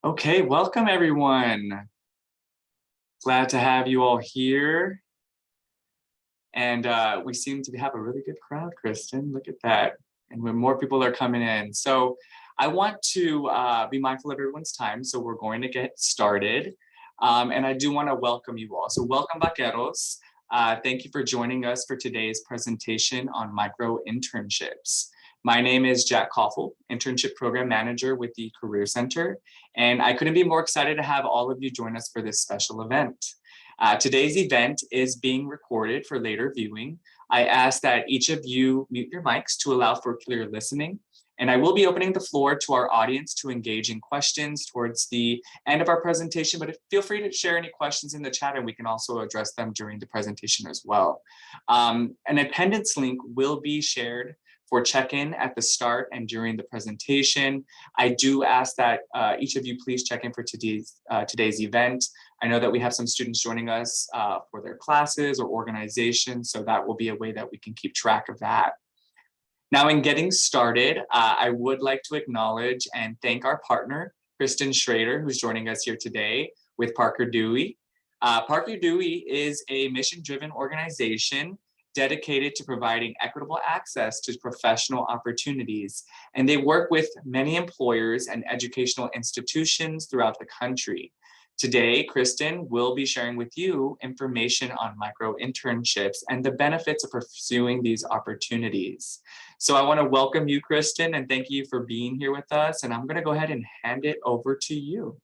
Okay, welcome everyone. Glad to have you all here. And we seem to have a really good crowd, Kristen. Look at that. And when more people are coming in. So I want to be mindful of everyone's time. So we're going to get started. And I do want to welcome you all. So welcome, Vaqueros. Thank you for joining us for today's presentation on micro-internships. My name is Jack Koffel, Internship Program Manager with the Career Center, and I couldn't be more excited to have all of you join us for this special event. Today's event is being recorded for later viewing. I ask that each of you mute your mics to allow for clear listening, and I will be opening the floor to our audience to engage in questions towards the end of our presentation, but feel free to share any questions in the chat and we can also address them during the presentation as well. An attendance link will be shared for check-in at the start and during the presentation. I do ask that each of you please check in for today's event. I know that we have some students joining us for their classes or organizations, so that will be a way that we can keep track of that. Now, in getting started, I would like to acknowledge and thank our partner, Kristen Schrader, who's joining us here today with Parker Dewey. Parker Dewey is a mission-driven organization dedicated to providing equitable access to professional opportunities. And they work with many employers and educational institutions throughout the country. Today, Kristen will be sharing with you information on micro-internships and the benefits of pursuing these opportunities. So I want to welcome you, Kristen, and thank you for being here with us. And I'm going to go ahead and hand it over to you.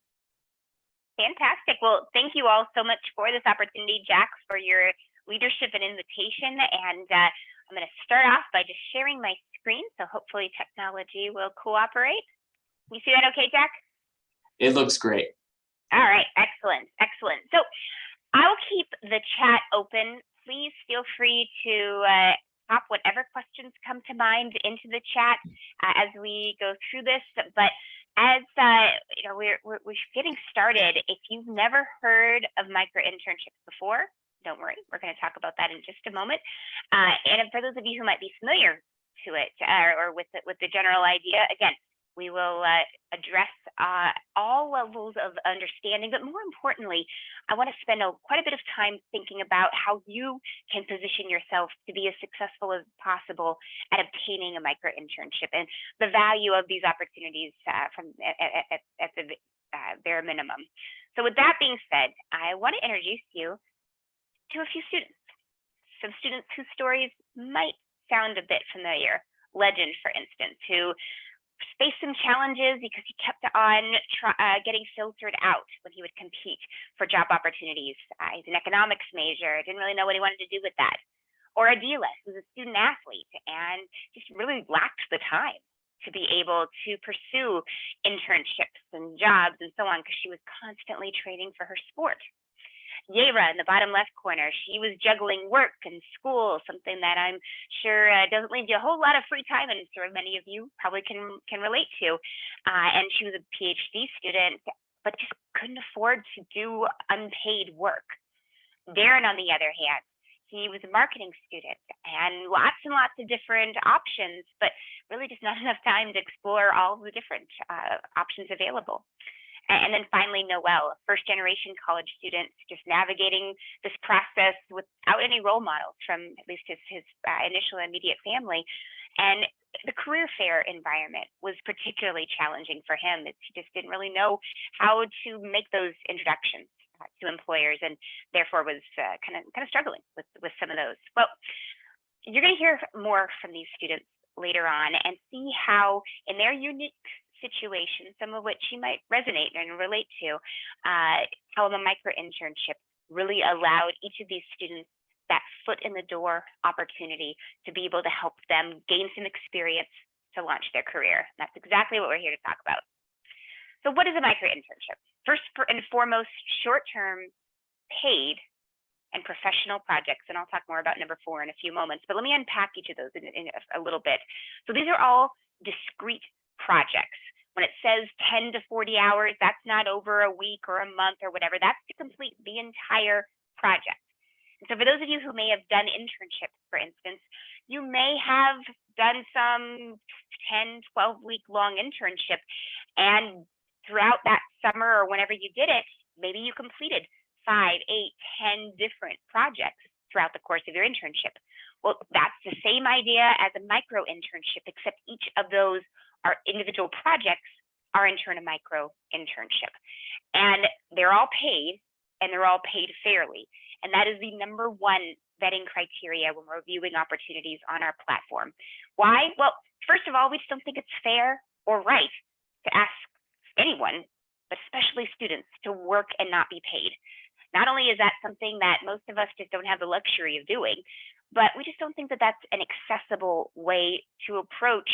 Fantastic. Well, thank you all so much for this opportunity, Jack, for your leadership and invitation. And I'm going to start off by just sharing my screen. So hopefully technology will cooperate. You see that okay, Jack? It looks great. All right. Excellent. Excellent. So I'll keep the chat open. Please feel free to pop whatever questions come to mind into the chat as we go through this. But as you know, we're getting started. If you've never heard of micro-internships before, don't worry, we're going to talk about that in just a moment. And for those of you who might be familiar to it or with the general idea, again, we will address all levels of understanding, but more importantly, I want to spend quite a bit of time thinking about how you can position yourself to be as successful as possible at obtaining a micro-internship and the value of these opportunities at the bare minimum. So with that being said, I want to introduce you to a few students, some students whose stories might sound a bit familiar. Legend, for instance, who faced some challenges because he kept on getting filtered out when he would compete for job opportunities. He's an economics major, didn't really know what he wanted to do with that. Or Adila, who's a student athlete and just really lacked the time to be able to pursue internships and jobs and so on because she was constantly training for her sport. Yera in the bottom left corner, she was juggling work and school, something that I'm sure doesn't leave you a whole lot of free time, and sure many of you probably can relate to. And she was a PhD student, but just couldn't afford to do unpaid work. Darren, on the other hand, he was a marketing student and lots of different options, but really just not enough time to explore all the different options available. And then finally, Noel, a first-generation college student, just navigating this process without any role models from at least his initial immediate family. And the career fair environment was particularly challenging for him. He just didn't really know how to make those introductions to employers, and therefore was kind of struggling with some of those. Well, you're going to hear more from these students later on and see how, in their unique situation, some of which you might resonate and relate to, how the micro-internship really allowed each of these students that foot in the door opportunity to be able to help them gain some experience to launch their career. And that's exactly what we're here to talk about. So what is a micro-internship? First and foremost, short-term, paid, and professional projects. And I'll talk more about number 4 in a few moments, but let me unpack each of those in a little bit. So these are all discrete projects. When it says 10 to 40 hours, that's not over a week or a month or whatever. That's to complete the entire project. And so for those of you who may have done internships, for instance, you may have done some 10, 12-week long internship, and throughout that summer or whenever you did it, maybe you completed 5, 8, 10 different projects throughout the course of your internship. Well, that's the same idea as a micro internship, except each of those are individual projects are in turn a micro internship. And they're all paid, and they're all paid fairly. And that is the number one vetting criteria when we're viewing opportunities on our platform. Why? Well, first of all, we just don't think it's fair or right to ask anyone, but especially students, to work and not be paid. Not only is that something that most of us just don't have the luxury of doing, but we just don't think that that's an accessible way to approach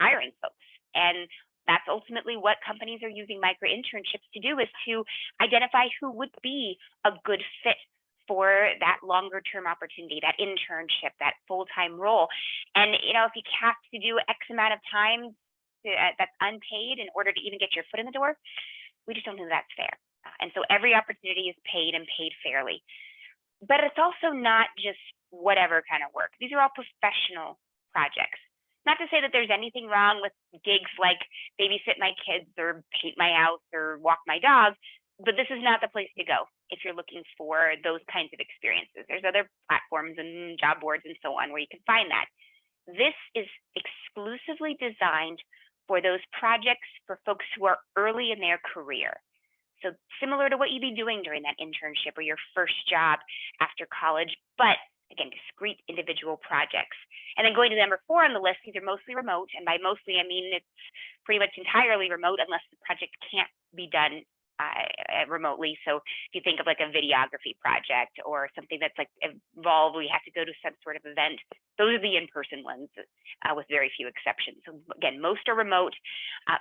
hiring folks. And that's ultimately what companies are using micro-internships to do, is to identify who would be a good fit for that longer term opportunity, that internship, that full-time role. And if you have to do X amount of time that's unpaid in order to even get your foot in the door, we just don't think that's fair. And so every opportunity is paid and paid fairly. But it's also not just whatever kind of work. These are all professional projects. Not to say that there's anything wrong with gigs like babysit my kids or paint my house or walk my dog, but this is not the place to go if you're looking for those kinds of experiences. There's other platforms and job boards and so on where you can find that. This is exclusively designed for those projects for folks who are early in their career. So similar to what you'd be doing during that internship or your first job after college, but again, discrete individual projects. And then going to number 4 on the list, these are mostly remote. And by mostly, I mean it's pretty much entirely remote unless the project can't be done remotely. So if you think of like a videography project or something that's like involved, we have to go to some sort of event, those are the in-person ones with very few exceptions. So again, most are remote.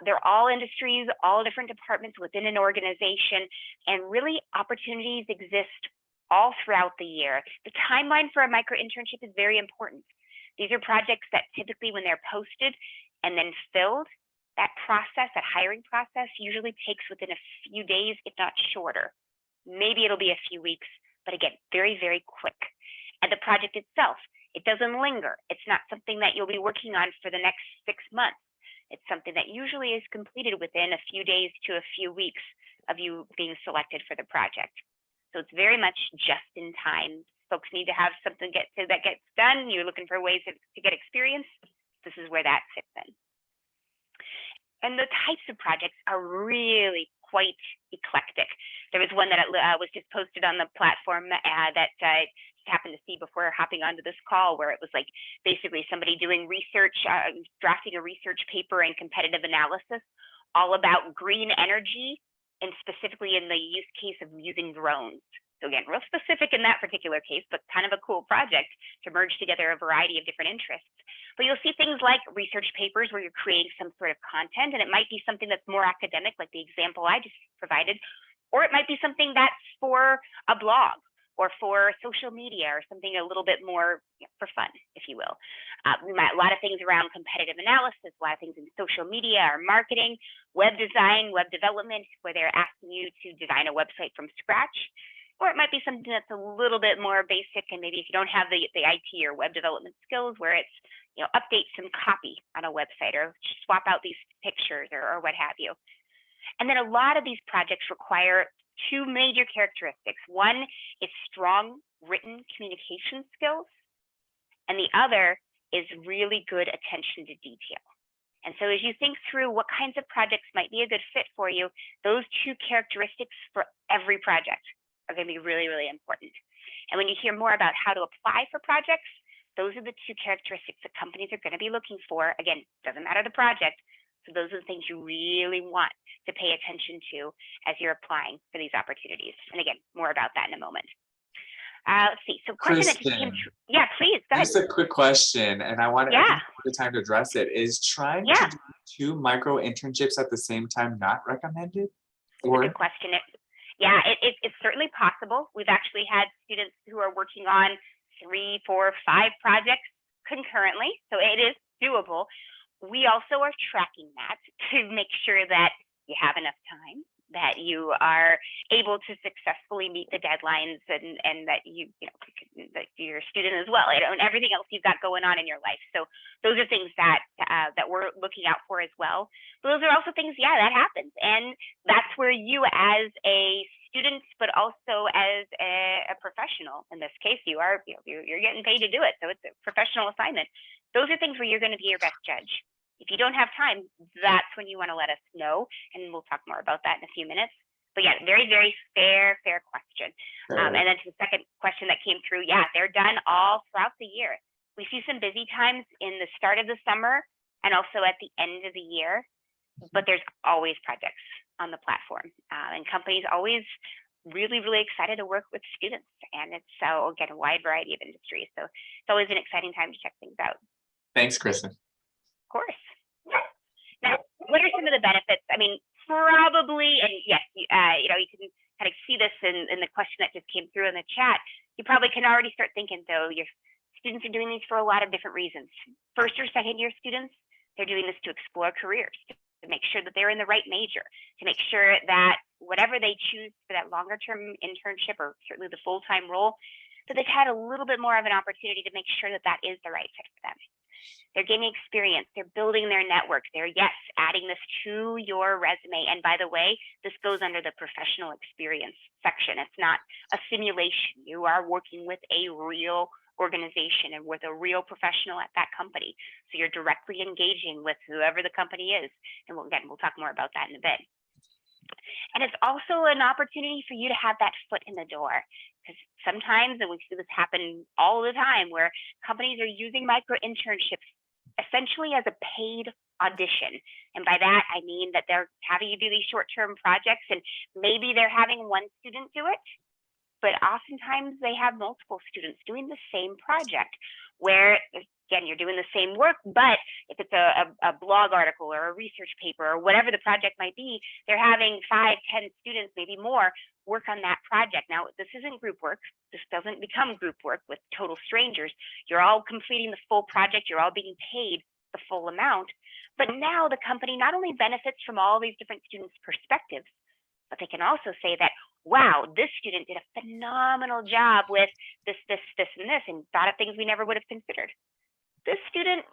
They're all industries, all different departments within an organization, and really opportunities exist all throughout the year. The timeline for a micro-internship is very important. These are projects that typically when they're posted and then filled, that process, that hiring process usually takes within a few days, if not shorter. Maybe it'll be a few weeks, but again, very, very quick. And the project itself, it doesn't linger. It's not something that you'll be working on for the next 6 months. It's something that usually is completed within a few days to a few weeks of you being selected for the project. So it's very much just in time. Folks need to have something that gets done. You're looking for ways to get experience. This is where that fits in. And the types of projects are really quite eclectic. There was one that was just posted on the platform that I just happened to see before hopping onto this call, where it was like basically somebody doing research, drafting a research paper in competitive analysis, all about green energy, and specifically in the use case of using drones. So again, real specific in that particular case, but kind of a cool project to merge together a variety of different interests. But you'll see things like research papers where you're creating some sort of content, and it might be something that's more academic, like the example I just provided, or it might be something that's for a blog or for social media or something a little bit more for fun, if you will. A lot of things around competitive analysis, a lot of things in social media or marketing, web design, web development, where they're asking you to design a website from scratch. Or it might be something that's a little bit more basic, and maybe if you don't have the IT or web development skills, where it's update some copy on a website or swap out these pictures or what have you. And then a lot of these projects require 2 major characteristics. One is strong written communication skills, and the other is really good attention to detail. And so as you think through what kinds of projects might be a good fit for you, those 2 characteristics for every project are going to be really, really important. And when you hear more about how to apply for projects, those are the 2 characteristics that companies are going to be looking for. Again, doesn't matter the project. So those are the things you really want to pay attention to as you're applying for these opportunities. And again, more about that in a moment. Let's see. So question that just came through. Yeah, please, go ahead. Just a quick question, and I want to take the time to address it. Is trying to do 2 micro internships at the same time not recommended? Or good question. Yeah, it's certainly possible. We've actually had students who are working on 3, 4, 5 projects concurrently, so it is doable. We also are tracking that to make sure that you have enough time, that you are able to successfully meet the deadlines, and that that you're a student as well, and everything else you've got going on in your life. So those are things that that we're looking out for as well. But those are also things, yeah, that happens, and that's where you as a student, but also as a professional, in this case, you're getting paid to do it, so it's a professional assignment. Those are things where you're going to be your best judge. If you don't have time, that's when you want to let us know, and we'll talk more about that in a few minutes. But yeah, very, very fair question. And then to the second question that came through, yeah, they're done all throughout the year. We see some busy times in the start of the summer and also at the end of the year, but there's always projects on the platform, and companies always really, really excited to work with students. And it's again, a wide variety of industries. So it's always an exciting time to check things out. Thanks, Kristen. Course. Now, what are some of the benefits? I mean, probably, and yes, you can kind of see this in the question that just came through in the chat. You probably can already start thinking, though, your students are doing these for a lot of different reasons. First or second year students, they're doing this to explore careers, to make sure that they're in the right major, to make sure that whatever they choose for that longer term internship, or certainly the full-time role, that they've had a little bit more of an opportunity to make sure that that is the right fit for them. They're gaining experience, they're building their network, they're, yes, adding this to your resume. And by the way, this goes under the professional experience section. It's not a simulation. You are working with a real organization and with a real professional at that company. So you're directly engaging with whoever the company is. And we'll talk more about that in a bit. And it's also an opportunity for you to have that foot in the door. Because sometimes, and we see this happen all the time, where companies are using micro-internships essentially as a paid audition. And by that, I mean that they're having you do these short-term projects, and maybe they're having one student do it, but oftentimes they have multiple students doing the same project, where, again, you're doing the same work, but if it's a blog article or a research paper or whatever the project might be, they're having 5, 10 students, maybe more, work on that project. Now, this isn't group work. This doesn't become group work with total strangers. You're all completing the full project. You're all being paid the full amount. But now the company not only benefits from all these different students' perspectives, but they can also say that, wow, this student did a phenomenal job with this, and this, and thought of things we never would have considered. This student,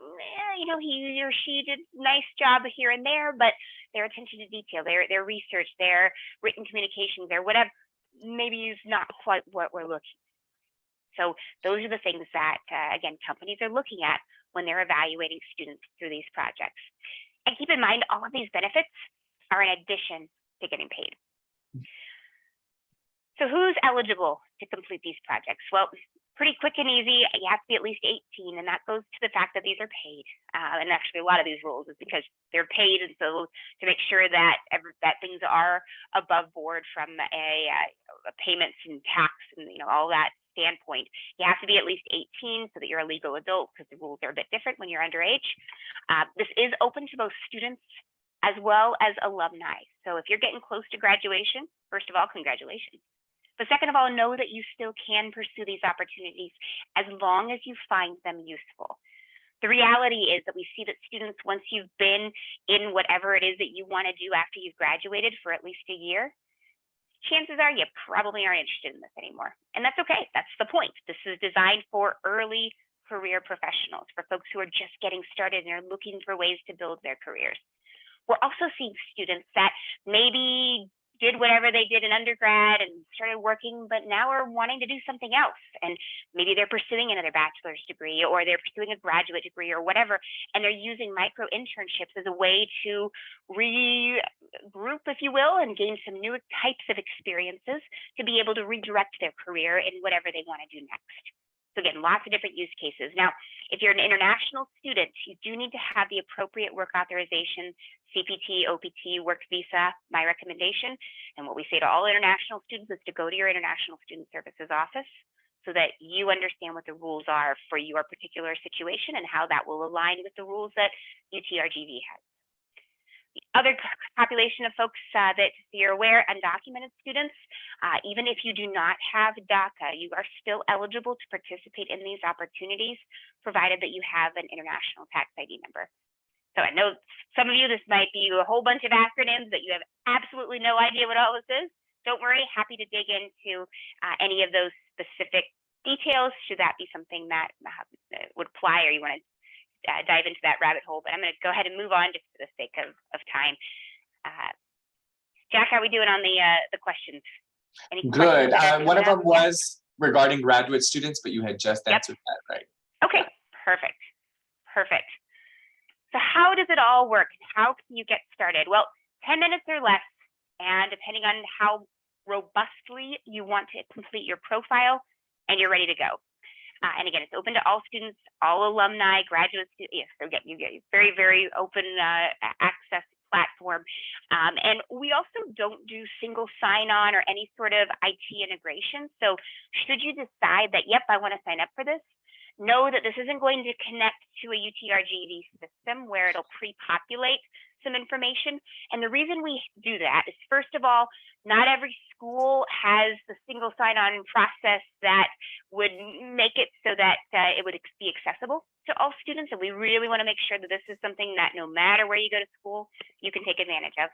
he or she did a nice job here and there, but their attention to detail, their research, their written communications, their whatever, maybe is not quite what we're looking for. So those are the things that, again, companies are looking at when they're evaluating students through these projects. And keep in mind, all of these benefits are in addition to getting paid. So who's eligible to complete these projects? Well, pretty quick and easy. You have to be at least 18, and that goes to the fact that these are paid. And actually, a lot of these rules is because they're paid, and so to make sure that that things are above board from a payments and tax and all that standpoint, you have to be at least 18 so that you're a legal adult, because the rules are a bit different when you're underage. This is open to both students as well as alumni. So if you're getting close to graduation, first of all, congratulations. But second of all, know that you still can pursue these opportunities as long as you find them useful. The reality is that we see that students, once you've been in whatever it is that you want to do after you've graduated for at least a year, chances are you probably aren't interested in this anymore. And that's okay. That's the point. This is designed for early career professionals, for folks who are just getting started and are looking for ways to build their careers. We're also seeing students that maybe did whatever they did in undergrad and started working, but now are wanting to do something else. And maybe they're pursuing another bachelor's degree, or they're pursuing a graduate degree or whatever, and they're using micro-internships as a way to regroup, if you will, and gain some new types of experiences to be able to redirect their career in whatever they want to do next. So again, lots of different use cases. Now, if you're an international student, you do need to have the appropriate work authorization, CPT, OPT, work visa, my recommendation. And what we say to all international students is to go to your International Student Services office so that you understand what the rules are for your particular situation and how that will align with the rules that UTRGV has. The other population of folks that you're aware, undocumented students, even if you do not have DACA, you are still eligible to participate in these opportunities, provided that you have an international tax ID number. So I know some of you, this might be a whole bunch of acronyms that you have absolutely no idea what all this is. Don't worry, happy to dig into any of those specific details, should that be something that would apply or you want to dive into that rabbit hole. But I'm going to go ahead and move on just for the sake of time. Jack, how are we doing on the questions? Any Good. questions One of them was regarding graduate students, but you had just answered that, right? Okay, perfect. Perfect. So how does it all work? How can you get started? Well, 10 minutes or less, and depending on how robustly you want to complete your profile, and you're ready to go. And again, it's open to all students, all alumni, graduate students. Yes, so again, you get very, very open access platform. And we also don't do single sign-on or any sort of IT integration. So should you decide that, yep, I want to sign up for this, know that this isn't going to connect to a UTRGV system where it'll pre-populate some information. And the reason we do that is, first of all, not every school has the single sign-on process that would make it so that it would be accessible to all students. And we really want to make sure that this is something that no matter where you go to school, you can take advantage of.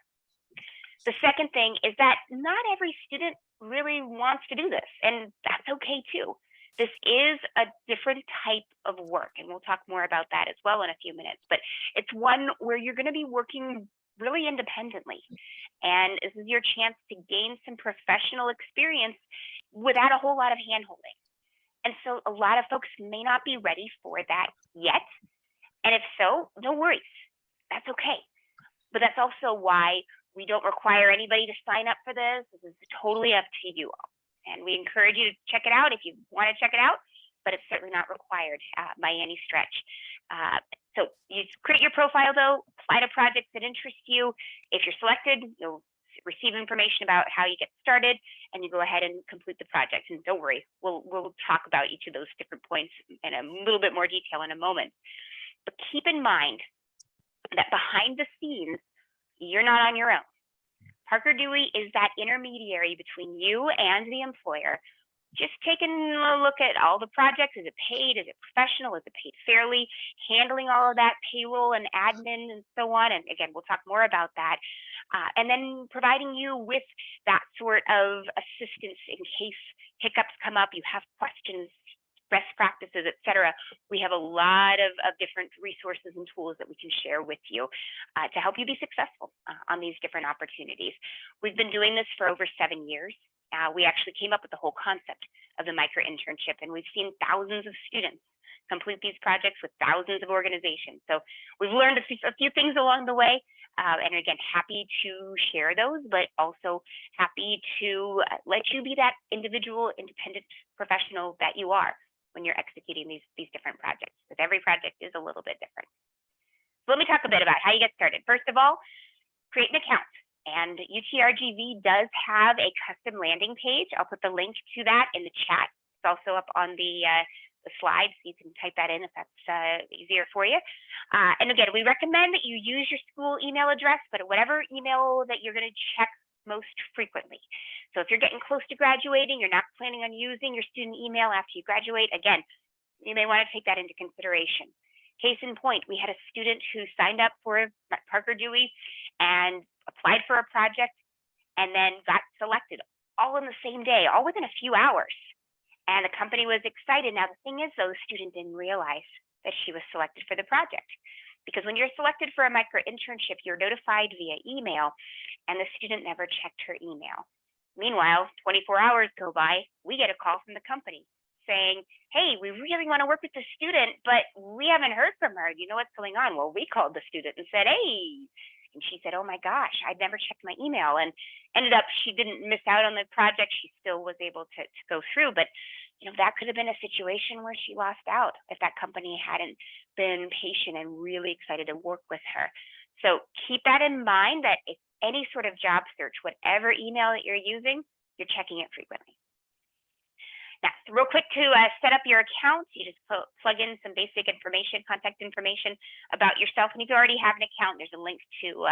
The second thing is that not every student really wants to do this, and that's okay too. This is a different type of work, and we'll talk more about that as well in a few minutes, but it's one where you're going to be working really independently. And this is your chance to gain some professional experience without a whole lot of hand-holding. And so a lot of folks may not be ready for that yet. And if so, no worries, that's okay. But that's also why we don't require anybody to sign up for this. This is totally up to you all. And we encourage you to check it out if you want to check it out, but it's certainly not required by any stretch. So you create your profile though, apply to projects that interest you. If you're selected, you'll receive information about how you get started, and you go ahead and complete the project. And don't worry, we'll talk about each of those different points in a little bit more detail in a moment. But keep in mind that behind the scenes, you're not on your own. Parker Dewey is that intermediary between you and the employer, just taking a look at all the projects. Is it paid? Is it professional? Is it paid fairly? Handling all of that payroll and admin and so on. And again, we'll talk more about that. And then providing you with that sort of assistance in case hiccups come up, you have questions, best practices, et cetera. We have a lot of different resources and tools that we can share with you to help you be successful on these different opportunities. We've been doing this for over 7 years. We actually came up with the whole concept of the micro-internship, and we've seen thousands of students complete these projects with thousands of organizations. So we've learned a few things along the way. And again, happy to share those, but also happy to let you be that individual, independent professional that you are when you're executing these different projects, because every project is a little bit different. So let me talk a bit about how you get started. First of all, create an account. And UTRGV does have a custom landing page. I'll put the link to that in the chat. It's also up on the slide, so you can type that in if that's easier for you. And again, we recommend that you use your school email address, but whatever email that you're going to check most frequently. So if you're getting close to graduating, you're not planning on using your student email after you graduate, again, you may want to take that into consideration. Case in point, we had a student who signed up for Parker Dewey and applied for a project and then got selected all in the same day, all within a few hours. And the company was excited. Now, the thing is, though, the student didn't realize that she was selected for the project. Because when you're selected for a micro-internship, you're notified via email, and the student never checked her email. Meanwhile, 24 hours go by, we get a call from the company saying, hey, we really want to work with the student, but we haven't heard from her. Do you know what's going on? Well, we called the student and said, hey. And she said, oh my gosh, I'd never checked my email. And ended up, she didn't miss out on the project. She still was able to go through. But you know, that could have been a situation where she lost out if that company hadn't been patient and really excited to work with her. So keep that in mind, that if any sort of job search, whatever email that you're using, you're checking it frequently. Now, real quick to set up your account, you just plug in some basic information, contact information about yourself. And if you already have an account, there's a link to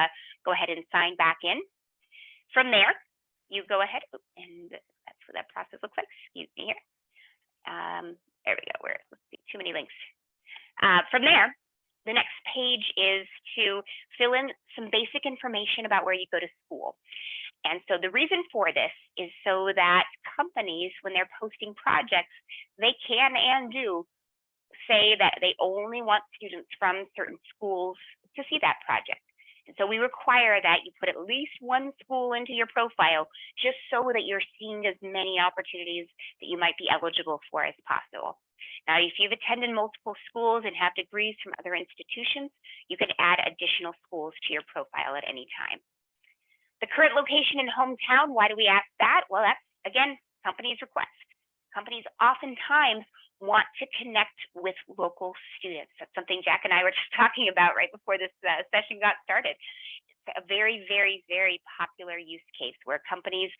go ahead and sign back in. From there, you go ahead, and that's what that process looks like. Excuse me here. There we go. Let's see, too many links. From there, the next page is to fill in some basic information about where you go to school. And so the reason for this is so that companies, when they're posting projects, they can and do say that they only want students from certain schools to see that project. And so we require that you put at least one school into your profile, just so that you're seeing as many opportunities that you might be eligible for as possible. Now, if you've attended multiple schools and have degrees from other institutions, you can add additional schools to your profile at any time. The current location and hometown, why do we ask that? Well, that's, again, companies' request. Companies oftentimes want to connect with local students. That's something Jack and I were just talking about right before this session got started. It's a very, very, very popular use case where companies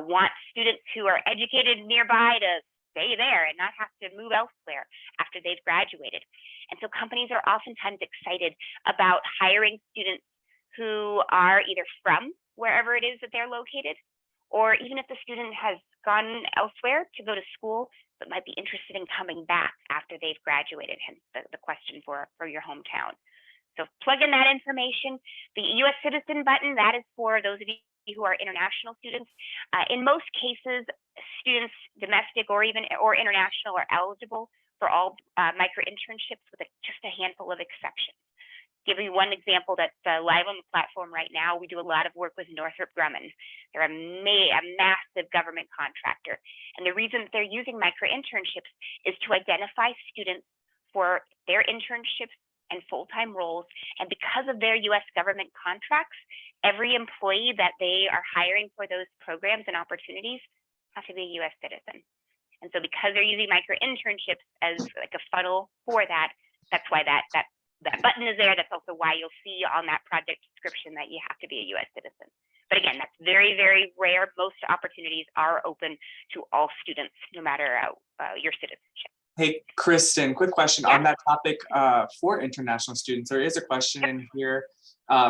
want students who are educated nearby to stay there and not have to move elsewhere after they've graduated. And so companies are oftentimes excited about hiring students who are either from wherever it is that they're located, or even if the student has gone elsewhere to go to school, but might be interested in coming back after they've graduated, hence the question for your hometown. So plug in that information. The U.S. citizen button, that is for those of you who are international students. In most cases, students, domestic or international, are eligible for all micro-internships with just a handful of exceptions. Give you one example that's live on the platform right now. We do a lot of work with Northrop Grumman. They're a massive government contractor. And the reason that they're using micro-internships is to identify students for their internships and full-time roles. And because of their U.S. government contracts, every employee that they are hiring for those programs and opportunities have to be a U.S. citizen. And so because they're using micro-internships as like a funnel for that, that's why that button is there. That's also why you'll see on that project description that you have to be a U.S. citizen. But again, that's very, very rare. Most opportunities are open to all students, no matter your citizenship. Hey, Kristen, quick question on that topic for international students. There is a question in here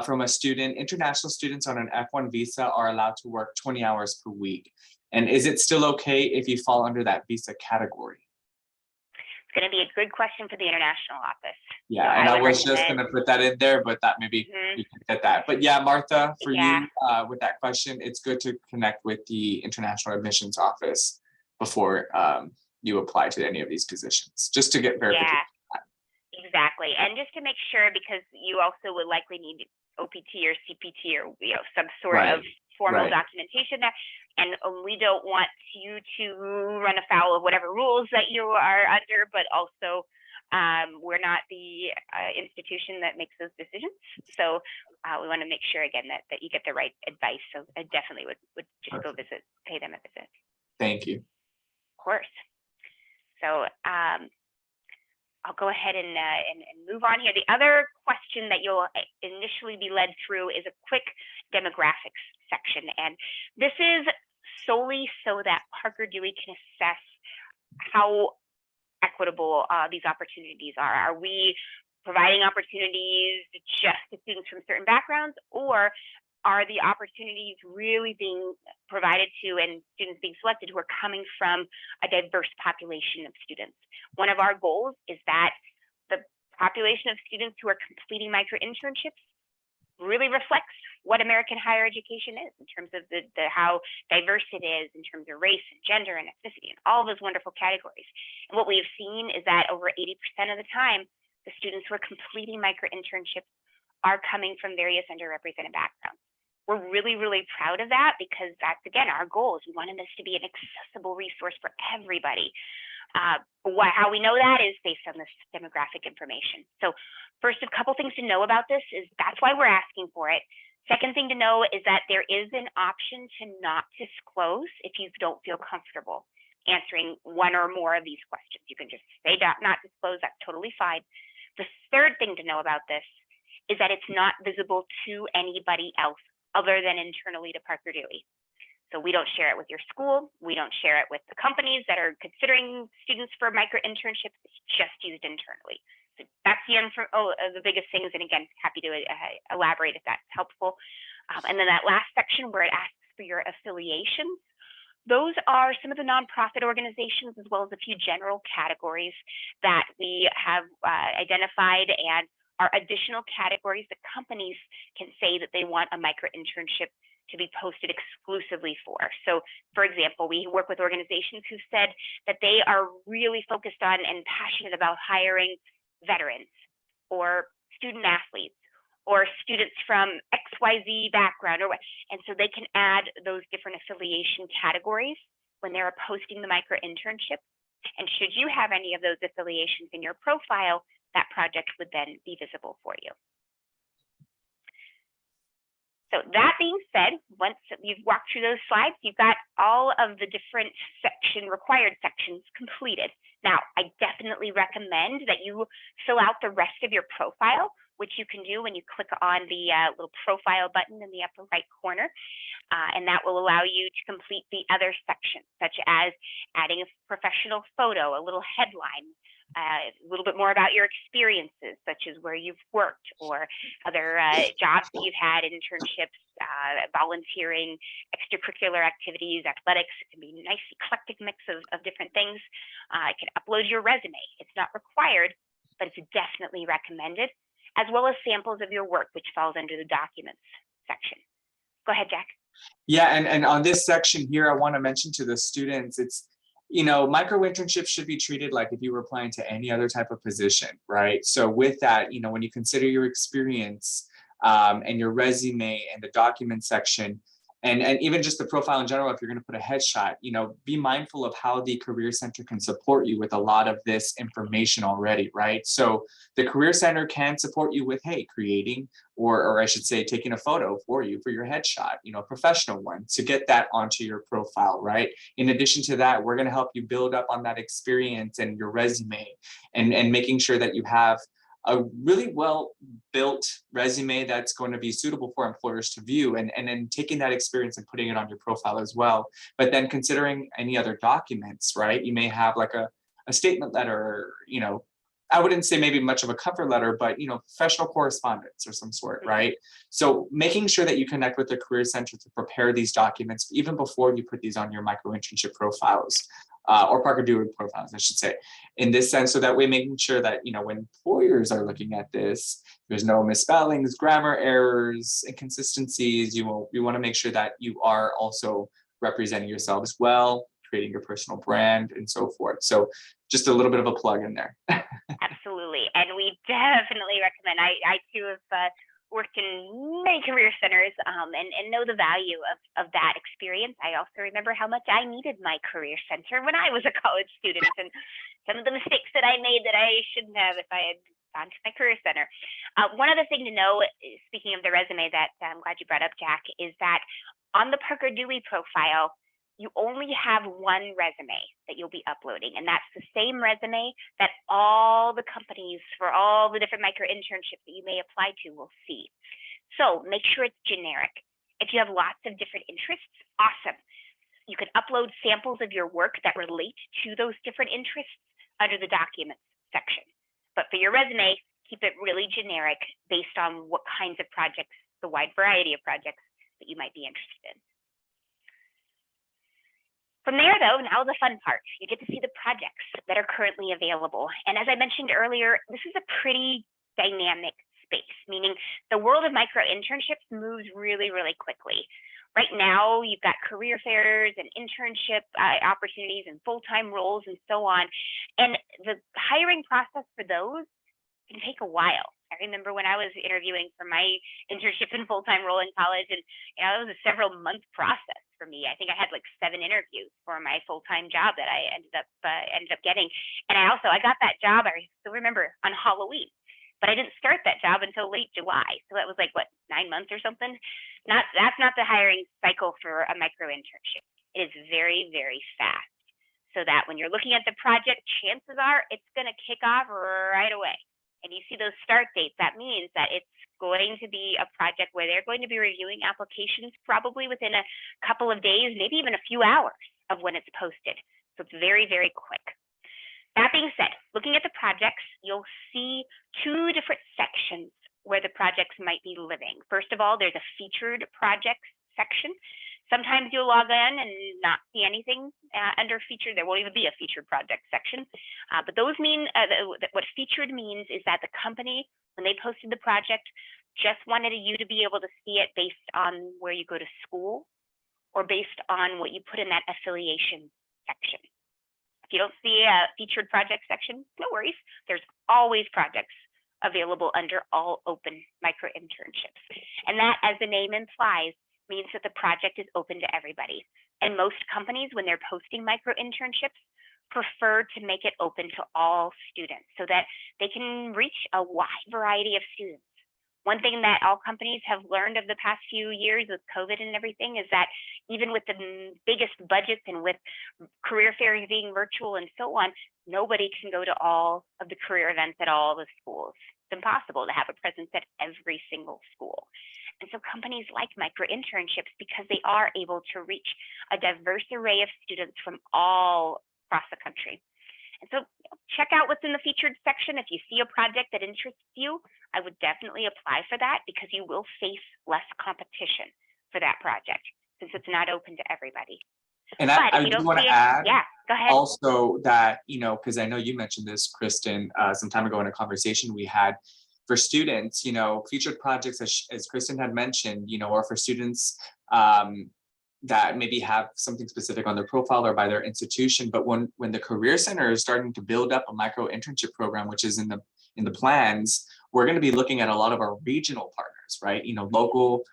from a student. International students on an F1 visa are allowed to work 20 hours per week. And is it still okay if you fall under that visa category? It's going to be a good question for the international office. Yeah, so and I was just going to put that in there, but that maybe you can get that. But yeah, Martha, for you with that question, it's good to connect with the international admissions office before you apply to any of these positions, just to get verification. Yeah, exactly. And just to make sure, because you also would likely need OPT or CPT or some sort of formal documentation there. And we don't want you to run afoul of whatever rules that you are under, but also we're not the institution that makes those decisions. So we want to make sure, again, that you get the right advice. So I definitely would just go pay them a visit. Thank you. Of course. So I'll go ahead and move on here. The other question that you'll initially be led through is a quick demographics section. And this is solely so that Parker Dewey can assess how equitable these opportunities are. Are we providing opportunities just to students from certain backgrounds, or are the opportunities really being provided to and students being selected who are coming from a diverse population of students? One of our goals is that the population of students who are completing micro-internships really reflects what American higher education is in terms of how diverse it is in terms of race and gender and ethnicity and all those wonderful categories. And what we have seen is that over 80% of the time, the students who are completing micro-internships are coming from various underrepresented backgrounds. We're really, really proud of that because that's, again, our goal is we wanted this to be an accessible resource for everybody. How we know that is based on this demographic information. So first, a couple things to know about this is that's why we're asking for it. Second thing to know is that there is an option to not disclose if you don't feel comfortable answering one or more of these questions. You can just say not disclose, that's totally fine. The third thing to know about this is that it's not visible to anybody else other than internally to Parker Dewey. So we don't share it with your school. We don't share it with the companies that are considering students for micro-internships. It's just used internally. So that's the biggest things. And again, happy to elaborate if that's helpful. And then that last section where it asks for your affiliations. Those are some of the nonprofit organizations as well as a few general categories that we have identified and are additional categories that companies can say that they want a micro internship to be posted exclusively for. So for example, we work with organizations who said that they are really focused on and passionate about hiring veterans or student athletes or students from XYZ background, and so they can add those different affiliation categories when they're posting the micro internship. And should you have any of those affiliations in your profile, that project would then be visible for you. So that being said, once you've walked through those slides, you've got all of the different required sections completed. Now, I definitely recommend that you fill out the rest of your profile, which you can do when you click on the little profile button in the upper right corner. And that will allow you to complete the other sections, such as adding a professional photo, a little headline, a little bit more about your experiences, such as where you've worked or other jobs that you've had, internships, volunteering, extracurricular activities, athletics. It can be a nice eclectic mix of different things. You can upload your resume. It's not required, but it's definitely recommended, as well as samples of your work, which falls under the documents section. Go ahead, Jack. Yeah, and on this section here, I want to mention to the students, it's, micro internships should be treated like if you were applying to any other type of position, right? So with that, when you consider your experience and your resume and the document section, and even just the profile in general, if you're going to put a headshot, be mindful of how the Career Center can support you with a lot of this information already, right? So the Career Center can support you with, hey, creating, or I should say, taking a photo for you for your headshot, a professional one, to get that onto your profile, right? In addition to that, we're going to help you build up on that experience and your resume, and making sure that you have a really well-built resume that's going to be suitable for employers to view, and then taking that experience and putting it on your profile as well. But then considering any other documents, right? You may have like a statement letter, I wouldn't say maybe much of a cover letter, but professional correspondence or some sort, right? So making sure that you connect with the Career Center to prepare these documents even before you put these on your micro-internship profiles. Or Parker Dewey profiles, I should say, in this sense, so that way making sure that, when employers are looking at this, there's no misspellings, grammar errors, inconsistencies. You want to make sure that you are also representing yourself as well, creating your personal brand and so forth. So just a little bit of a plug in there. Absolutely. And we definitely recommend, I too have worked in many career centers and know the value of that experience. I also remember how much I needed my career center when I was a college student, and some of the mistakes that I made that I shouldn't have if I had gone to my career center. One other thing to know, speaking of the resume that I'm glad you brought up, Jack, is that on the Parker Dewey profile, you only have one resume that you'll be uploading, and that's the same resume that all the companies for all the different micro internships that you may apply to will see. So make sure it's generic. If you have lots of different interests, awesome. You can upload samples of your work that relate to those different interests under the documents section. But for your resume, keep it really generic based on what kinds of projects, the wide variety of projects that you might be interested in. From there, though, now the fun part. You get to see the projects that are currently available. And as I mentioned earlier, this is a pretty dynamic space, meaning the world of micro-internships moves really, really quickly. Right now, you've got career fairs and internship opportunities and full-time roles and so on. And the hiring process for those can take a while. I remember when I was interviewing for my internship and full-time role in college, and it was a several-month process for me. I think I had like 7 interviews for my full-time job that I ended up getting. And I got that job, I still remember, on Halloween. But I didn't start that job until late July. So that was like, what, 9 months or something? That's not the hiring cycle for a micro-internship. It is very, very fast. So that when you're looking at the project, chances are it's going to kick off right away. And you see those start dates, that means that it's going to be a project where they're going to be reviewing applications probably within a couple of days, maybe even a few hours of when it's posted. So it's very, very quick. That being said, looking at the projects, you'll see 2 different sections where the projects might be living. First of all, there's a featured projects section. Sometimes you'll log in and not see anything under featured. There won't even be a featured project section. But those mean what featured means is that the company, when they posted the project, just wanted you to be able to see it based on where you go to school or based on what you put in that affiliation section. If you don't see a featured project section, no worries. There's always projects available under all open micro internships. And that, as the name implies, means that the project is open to everybody. And most companies, when they're posting micro internships, prefer to make it open to all students so that they can reach a wide variety of students. One thing that all companies have learned of the past few years with COVID and everything is that even with the biggest budgets and with career fairs being virtual and so on, nobody can go to all of the career events at all the schools. It's impossible to have a presence at every single school. And so companies like micro-internships, because they are able to reach a diverse array of students from all across the country. And so check out what's in the featured section. If you see a project that interests you, I would definitely apply for that because you will face less competition for that project since it's not open to everybody. And I do want to add go ahead. Also that, because I know you mentioned this, Kristen, some time ago in a conversation we had for students, featured projects, as Kristen had mentioned, or for students that maybe have something specific on their profile or by their institution. But when the Career Center is starting to build up a micro internship program, which is in the plans, we're going to be looking at a lot of our regional partners, right? Local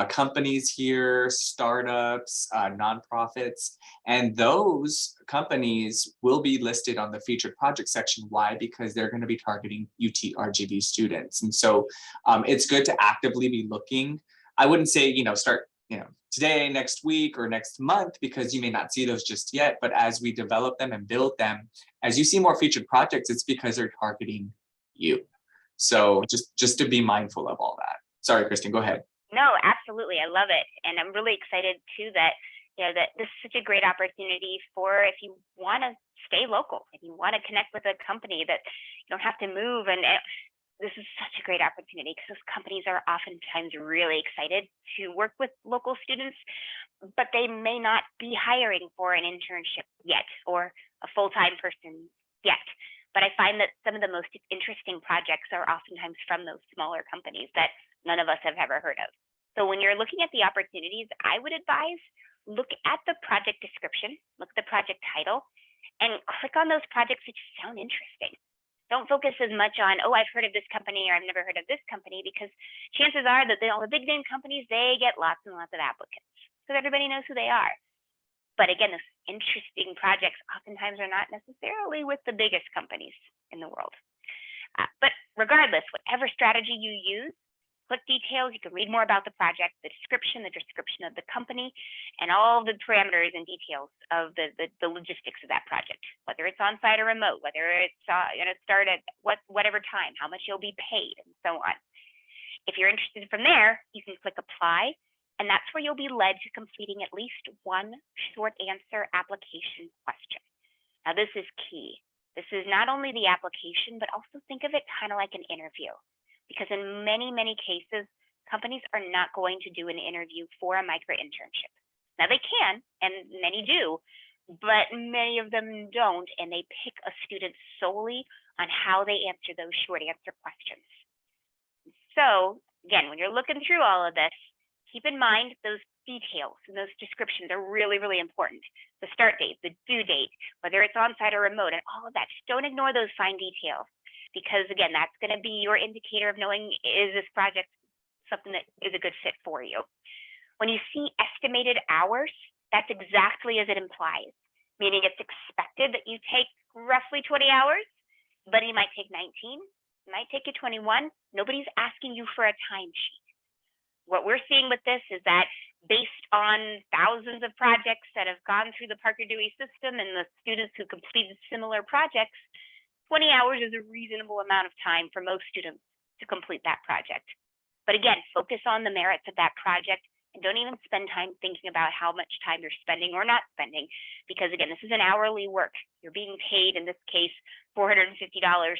companies here, startups, nonprofits, and those companies will be listed on the featured project section. Why? Because they're going to be targeting UTRGV students. And so it's good to actively be looking. I wouldn't say, start, today, next week, or next month, because you may not see those just yet. But as we develop them and build them, as you see more featured projects, it's because they're targeting you. So just to be mindful of all that. Sorry, Kristen, go ahead. No, absolutely. I love it. And I'm really excited too that, that this is such a great opportunity for if you want to stay local, if you want to connect with a company that you don't have to move. And this is such a great opportunity because those companies are oftentimes really excited to work with local students, but they may not be hiring for an internship yet or a full-time person yet. But I find that some of the most interesting projects are oftentimes from those smaller companies that none of us have ever heard of. So when you're looking at the opportunities, I would advise look at the project description, look at the project title, and click on those projects that sound interesting. Don't focus as much on, oh, I've heard of this company or I've never heard of this company, because chances are that all the big name companies, they get lots and lots of applicants because everybody knows who they are. But again, those interesting projects oftentimes are not necessarily with the biggest companies in the world. But regardless, whatever strategy you use, click details, you can read more about the project, the description of the company, and all the parameters and details of the logistics of that project, whether it's on-site or remote, whether it's going to start at whatever time, how much you'll be paid, and so on. If you're interested from there, you can click apply, and that's where you'll be led to completing at least one short answer application question. Now, this is key. This is not only the application, but also think of it kind of like an interview. Because in many, many cases, companies are not going to do an interview for a micro-internship. Now they can, and many do, but many of them don't, and they pick a student solely on how they answer those short answer questions. So again, when you're looking through all of this, keep in mind those details and those descriptions are really, really important. The start date, the due date, whether it's on-site or remote, and all of that. Just don't ignore those fine details. Because again, that's going to be your indicator of knowing, is this project something that is a good fit for you? When you see estimated hours, that's exactly as it implies, meaning it's expected that you take roughly 20 hours, but you might take 19, it might take you 21. Nobody's asking you for a timesheet. What we're seeing with this is that based on thousands of projects that have gone through the Parker Dewey system and the students who completed similar projects, 20 hours is a reasonable amount of time for most students to complete that project. But again, focus on the merits of that project and don't even spend time thinking about how much time you're spending or not spending, because again, this is an hourly work. You're being paid, in this case, $450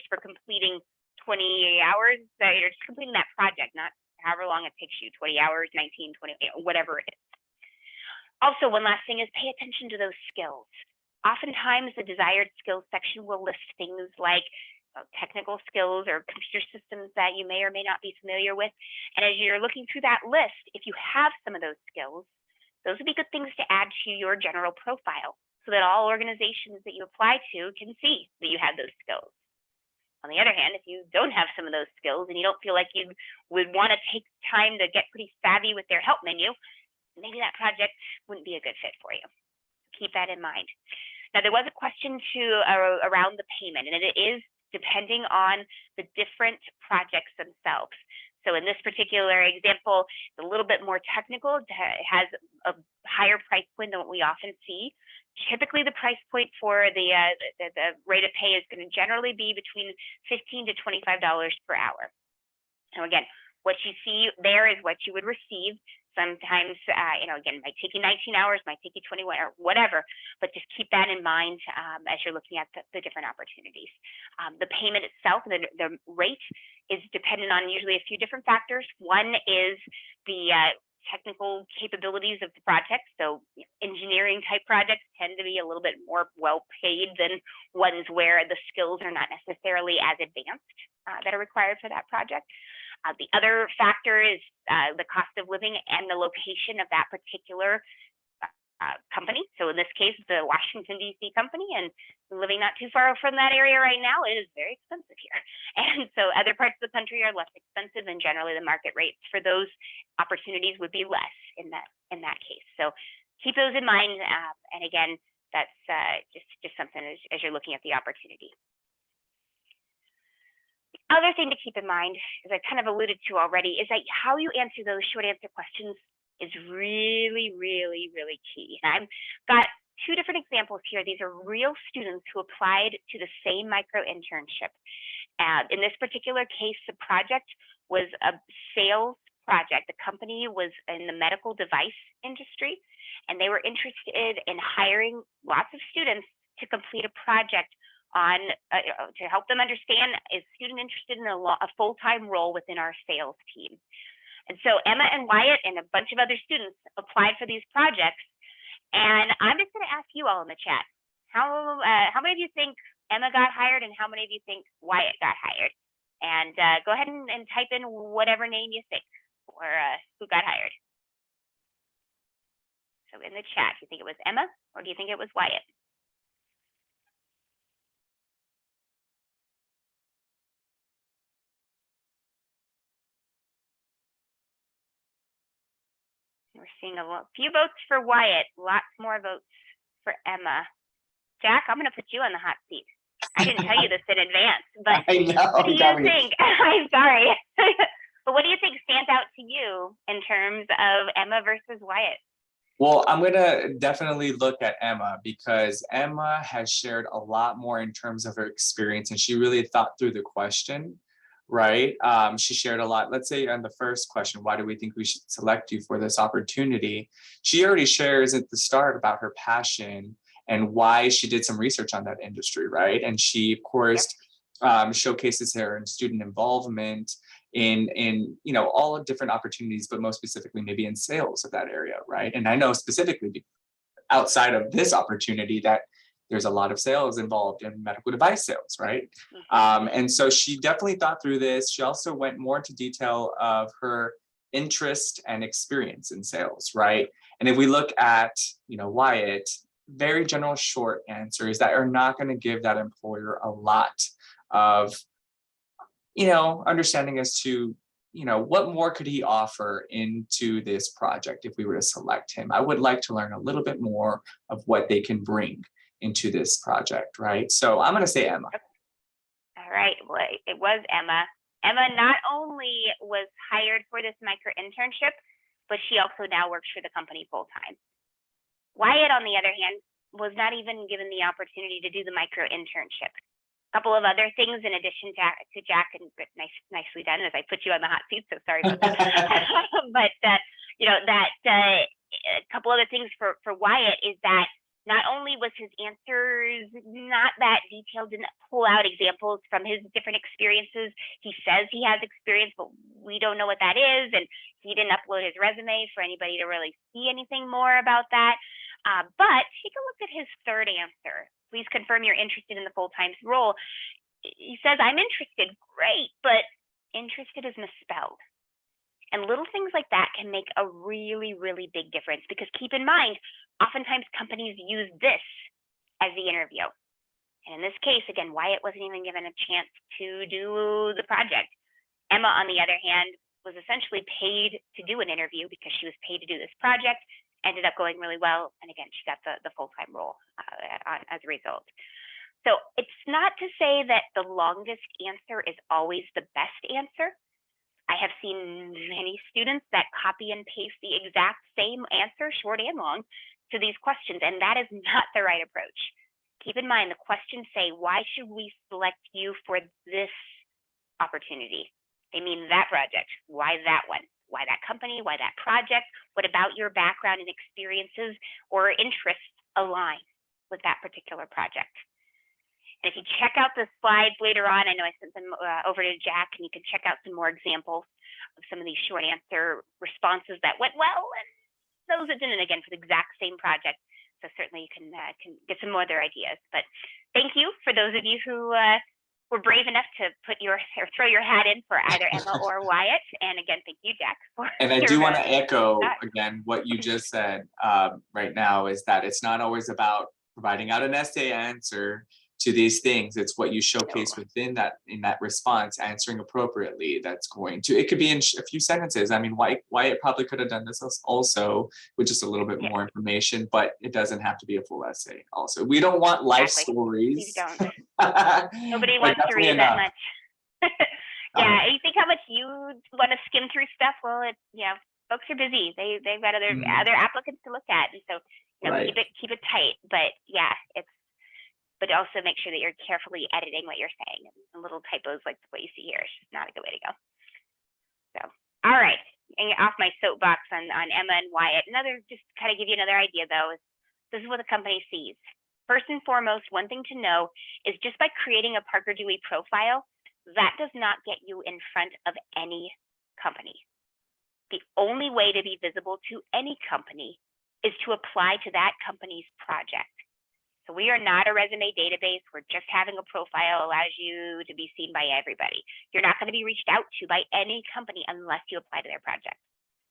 for completing 20 hours. So you're just completing that project, not however long it takes you, 20 hours, 19, 20, whatever it is. Also, one last thing is pay attention to those skills. Oftentimes, the desired skills section will list things like technical skills or computer systems that you may or may not be familiar with. And as you're looking through that list, if you have some of those skills, those would be good things to add to your general profile so that all organizations that you apply to can see that you have those skills. On the other hand, if you don't have some of those skills and you don't feel like you would want to take time to get pretty savvy with their help menu, maybe that project wouldn't be a good fit for you. Keep that in mind. Now, there was a question around the payment, and it is depending on the different projects themselves. So in this particular example, it's a little bit more technical. It has a higher price point than what we often see. Typically, the price point for the rate of pay is going to generally be between $15 to $25 per hour. So again, what you see there is what you would receive. Sometimes, again, might take you 19 hours, might take you 21 or whatever, but just keep that in mind as you're looking at the different opportunities. The payment itself, the rate is dependent on usually a few different factors. One is the technical capabilities of the project. So engineering type projects tend to be a little bit more well paid than ones where the skills are not necessarily as advanced that are required for that project. The other factor is the cost of living and the location of that particular company. So in this case, the Washington, D.C. company, and living not too far from that area right now, it is very expensive here. And so other parts of the country are less expensive, and generally the market rates for those opportunities would be less in that case. So keep those in mind. And again, that's just something as you're looking at the opportunity. Other thing to keep in mind, as I kind of alluded to already, is that how you answer those short answer questions is really, really, really key. And I've got two different examples here. These are real students who applied to the same micro internship. In this particular case, the project was a sales project. The company was in the medical device industry, and they were interested in hiring lots of students to complete a project on to help them understand, is student interested in a full-time role within our sales team. And so Emma and Wyatt and a bunch of other students applied for these projects. And I'm just going to ask you all in the chat, how many of you think Emma got hired and how many of you think Wyatt got hired? And go ahead and type in whatever name you think or who got hired. So in the chat, do you think it was Emma or do you think it was Wyatt? We're seeing a few votes for Wyatt, lots more votes for Emma. Jack, I'm going to put you on the hot seat. I didn't tell you this in advance, but I know, what do you think? I'm sorry. But what do you think stands out to you in terms of Emma versus Wyatt? Well, I'm going to definitely look at Emma because Emma has shared a lot more in terms of her experience, and she really thought through the question. Right? She shared a lot. Let's say on the first question, why do we think we should select you for this opportunity? She already shares at the start about her passion and why she did some research on that industry, right? And she, of course, showcases her student involvement in all different opportunities, but most specifically maybe in sales of that area, right? And I know specifically outside of this opportunity that there's a lot of sales involved in medical device sales, right? And so she definitely thought through this. She also went more into detail of her interest and experience in sales, right? And if we look at, Wyatt, very general short answers that are not going to give that employer a lot of, understanding as to, what more could he offer into this project if we were to select him? I would like to learn a little bit more of what they can bring into this project, right? So I'm going to say Emma. All right, well, it was Emma. Emma not only was hired for this micro internship, but she also now works for the company full time. Wyatt, on the other hand, was not even given the opportunity to do the micro internship. A couple of other things in addition to Jack, and nicely done as I put you on the hot seat, so sorry about that. But a couple other things for Wyatt is that not only was his answers not that detailed, didn't pull out examples from his different experiences. He says he has experience, but we don't know what that is. And he didn't upload his resume for anybody to really see anything more about that. But take a look at his third answer. Please confirm you're interested in the full-time role. He says, I'm interested. Great, but interested is misspelled. And little things like that can make a really, really big difference, because keep in mind, oftentimes companies use this as the interview. And in this case, again, Wyatt wasn't even given a chance to do the project. Emma, on the other hand, was essentially paid to do an interview because she was paid to do this project, ended up going really well. And again, she got the full-time role as a result. So it's not to say that the longest answer is always the best answer. I have seen many students that copy and paste the exact same answer, short and long, to these questions, and that is not the right approach. Keep in mind, the questions say, why should we select you for this opportunity? They mean that project. Why that one? Why that company? Why that project? What about your background and experiences or interests align with that particular project? And if you check out the slides later on, I know I sent them over to Jack, and you can check out some more examples of some of these short answer responses that went well, and those that didn't, again, for the exact same project. So certainly you can get some more of their ideas. But thank you for those of you who were brave enough to put your or throw your hat in for either Emma or Wyatt. And again, thank you, Jack. And I do want to echo again what you just said right now, is that it's not always about providing out an essay answer to these things. It's what you showcase within that, in that response, answering appropriately. That's going to, it could be in a few sentences. I mean, Wyatt probably could have done this also with just a little bit more information, but it doesn't have to be a full essay. Also, we don't want life stories. Please don't. Nobody wants to read that much. Yeah, you think how much you want to skim through stuff? Well, folks are busy. They've got other applicants to look at, and so keep it tight. But yeah, but also make sure that you're carefully editing what you're saying, and little typos like what you see here is just not a good way to go. So, all right, and off my soapbox on Emma and Wyatt. Just kind of give you another idea though, is this is what the company sees. First and foremost, one thing to know is just by creating a Parker Dewey profile, that does not get you in front of any company. The only way to be visible to any company is to apply to that company's project. So we are not a resume database. We're just having a profile allows you to be seen by everybody. You're not going to be reached out to by any company unless you apply to their project.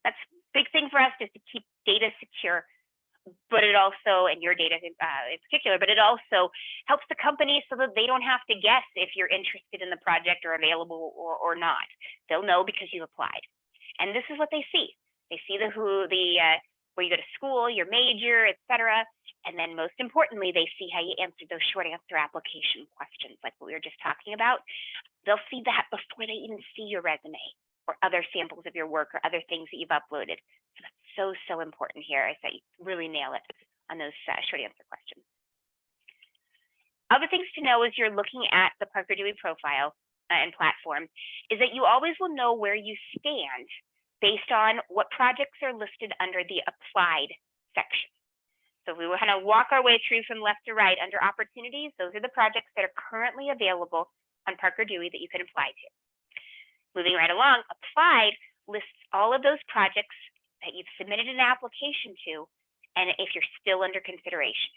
That's a big thing for us, is to keep data secure, but it also, and your data in particular, but it also helps the company so that they don't have to guess if you're interested in the project or available or not. They'll know because you applied. And this is what they see. They see where you go to school, your major, etc. And then most importantly, they see how you answered those short answer application questions like what we were just talking about. They'll see that before they even see your resume or other samples of your work or other things that you've uploaded. So that's so important here, is that you really nail it on those short answer questions. Other things to know as you're looking at the Parker Dewey profile and platform is that you always will know where you stand based on what projects are listed under the applied section. So we will kind of walk our way through from left to right. Under opportunities, those are the projects that are currently available on Parker Dewey that you can apply to. Moving right along, applied lists all of those projects that you've submitted an application to, and if you're still under consideration.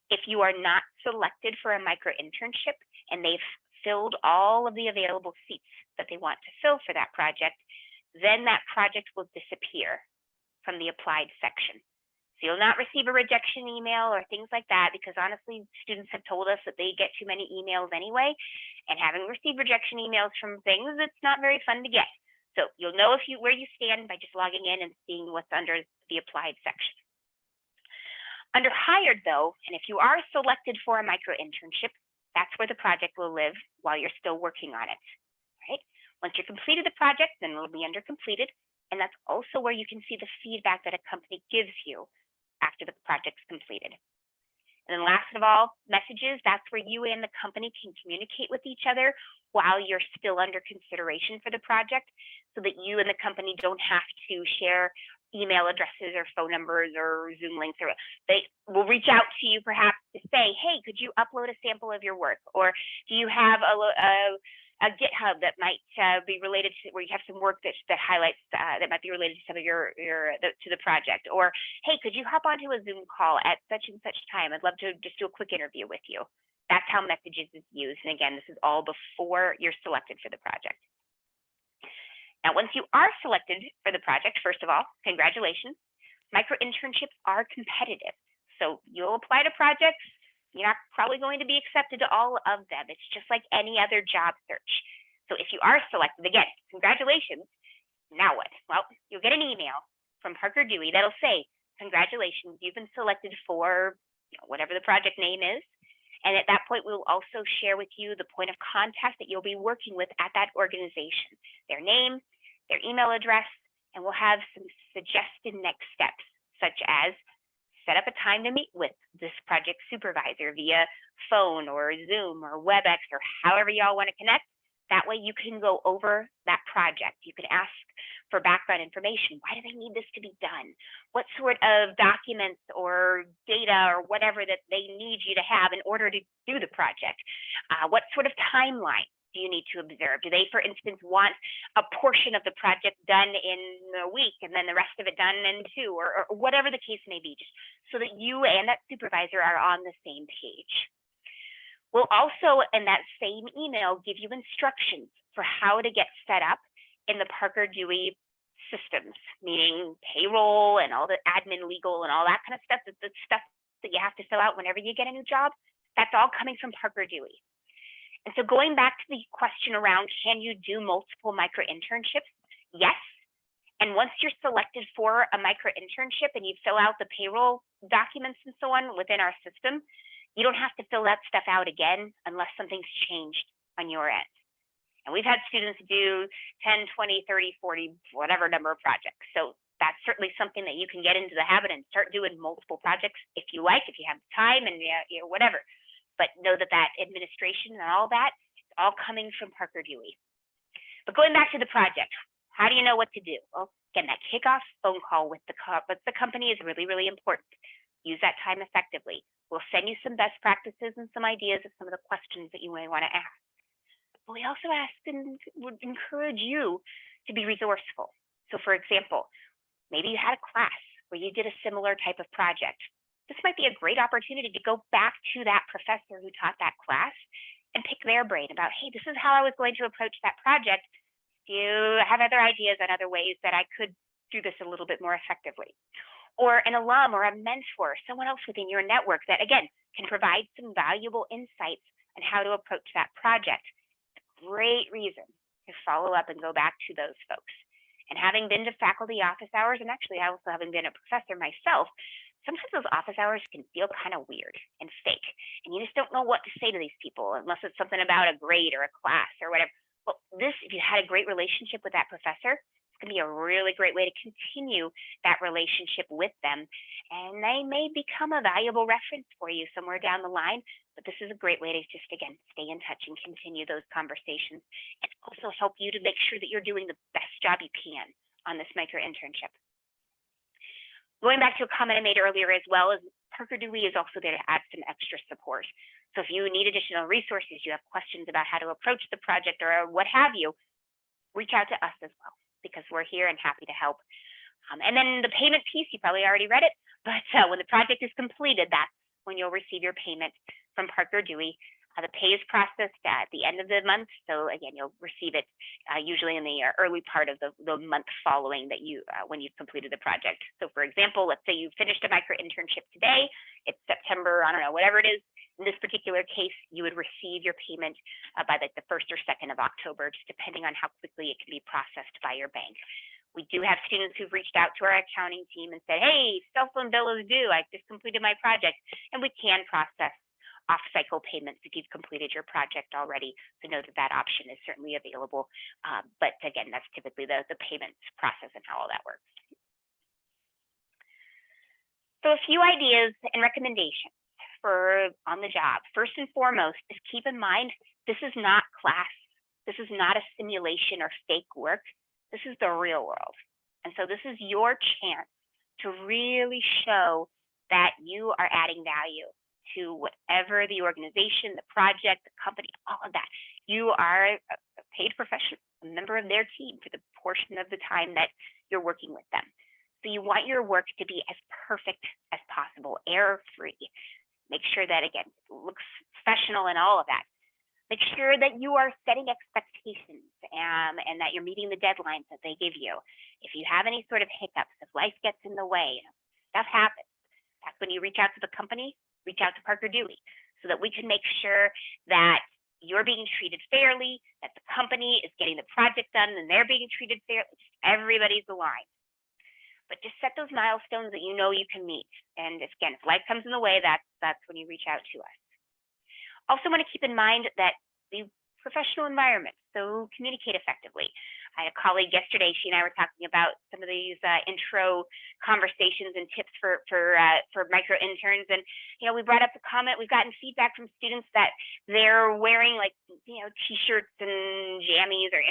If you are not selected for a micro-internship and they've filled all of the available seats that they want to fill for that project, then that project will disappear from the applied section. So you'll not receive a rejection email or things like that, because honestly, students have told us that they get too many emails anyway, and having received rejection emails from things, it's not very fun to get. So you'll know where you stand by just logging in and seeing what's under the applied section. Under hired though, and if you are selected for a micro-internship, that's where the project will live while you're still working on it, right? Once you're completed the project, then it'll be under completed, and that's also where you can see the feedback that a company gives you after the project's completed. And then last of all, messages, that's where you and the company can communicate with each other while you're still under consideration for the project, so that you and the company don't have to share email addresses or phone numbers or Zoom links, or they will reach out to you perhaps to say, hey, could you upload a sample of your work? Or do you have a GitHub that might be related to, where you have some work that highlights that might be related to some of to the project? Or, hey, could you hop onto a Zoom call at such and such time? I'd love to just do a quick interview with you. That's how Messages is used. And again, this is all before you're selected for the project. Now, once you are selected for the project, first of all, congratulations. Micro-internships are competitive. So you'll apply to projects. You're not probably going to be accepted to all of them. It's just like any other job search. So if you are selected, again, congratulations. Now what? Well, you'll get an email from Parker Dewey that'll say, congratulations, you've been selected for whatever the project name is. And at that point, we'll also share with you the point of contact that you'll be working with at that organization, their name, their email address, and we'll have some suggested next steps, such as set up a time to meet with this project supervisor via phone or Zoom or WebEx or however y'all want to connect. That way you can go over that project. You can ask for background information. Why do they need this to be done? What sort of documents or data or whatever that they need you to have in order to do the project? What sort of timeline do you need to observe? Do they, for instance, want a portion of the project done in a week and then the rest of it done in 2, or whatever the case may be, just so that you and that supervisor are on the same page. We'll also, in that same email, give you instructions for how to get set up in the Parker Dewey systems, meaning payroll and all the admin, legal, and all that kind of stuff. The stuff that you have to fill out whenever you get a new job, that's all coming from Parker Dewey. And so going back to the question around, can you do multiple micro-internships? Yes. And once you're selected for a micro-internship and you fill out the payroll documents and so on within our system, you don't have to fill that stuff out again unless something's changed on your end. And we've had students do 10, 20, 30, 40, whatever number of projects. So that's certainly something that you can get into the habit and start doing multiple projects if you like, if you have time and whatever. But know that that administration and all that, it's all coming from Parker Dewey. But going back to the project, how do you know what to do? Well, again, that kickoff phone call with the company is really, really important. Use that time effectively. We'll send you some best practices and some ideas of some of the questions that you may want to ask. But we also ask and would encourage you to be resourceful. So for example, maybe you had a class where you did a similar type of project. This might be a great opportunity to go back to that professor who taught that class and pick their brain about, hey, this is how I was going to approach that project. Do you have other ideas on other ways that I could do this a little bit more effectively? Or an alum or a mentor, someone else within your network that, again, can provide some valuable insights on how to approach that project. Great reason to follow up and go back to those folks. And having been to faculty office hours, and actually also having been a professor myself, sometimes those office hours can feel kind of weird and fake. And you just don't know what to say to these people unless it's something about a grade or a class or whatever. Well, if you had a great relationship with that professor, can be a really great way to continue that relationship with them. And they may become a valuable reference for you somewhere down the line, but this is a great way to just, again, stay in touch and continue those conversations and also help you to make sure that you're doing the best job you can on this micro-internship. Going back to a comment I made earlier as well, is Parker Dewey is also there to add some extra support. So if you need additional resources, you have questions about how to approach the project or what have you, reach out to us as well, because we're here and happy to help. And then the payment piece, you probably already read it, but when the project is completed, that's when you'll receive your payment from Parker Dewey. The pay is processed at the end of the month. So again, you'll receive it usually in the early part of the month following that when you've completed the project. So for example, let's say you finished a micro-internship today, it's September, I don't know, whatever it is. In this particular case, you would receive your payment by like the 1st or 2nd of October, just depending on how quickly it can be processed by your bank. We do have students who've reached out to our accounting team and said, hey, cell phone bill is due. I just completed my project. And we can process off-cycle payments if you've completed your project already. So know that that option is certainly available. But again, that's typically the payments process and how all that works. So a few ideas and recommendations for on the job. First and foremost is keep in mind, this is not class. This is not a simulation or fake work. This is the real world. And so this is your chance to really show that you are adding value to whatever the organization, the project, the company, all of that. You are a paid professional, a member of their team for the portion of the time that you're working with them. So you want your work to be as perfect as possible, error-free. Make sure that, again, it looks professional and all of that. Make sure that you are setting expectations and that you're meeting the deadlines that they give you. If you have any sort of hiccups, if life gets in the way, stuff happens. That's when you reach out to the company, reach out to Parker Dewey, so that we can make sure that you're being treated fairly, that the company is getting the project done and they're being treated fairly. Everybody's aligned. But just set those milestones that you know you can meet. And again, if life comes in the way, that's when you reach out to us. Also want to keep in mind that the professional environment, so communicate effectively. I had a colleague yesterday, she and I were talking about some of these intro conversations and tips for micro interns. And, we brought up the comment, we've gotten feedback from students that they're wearing like, t-shirts and jammies or,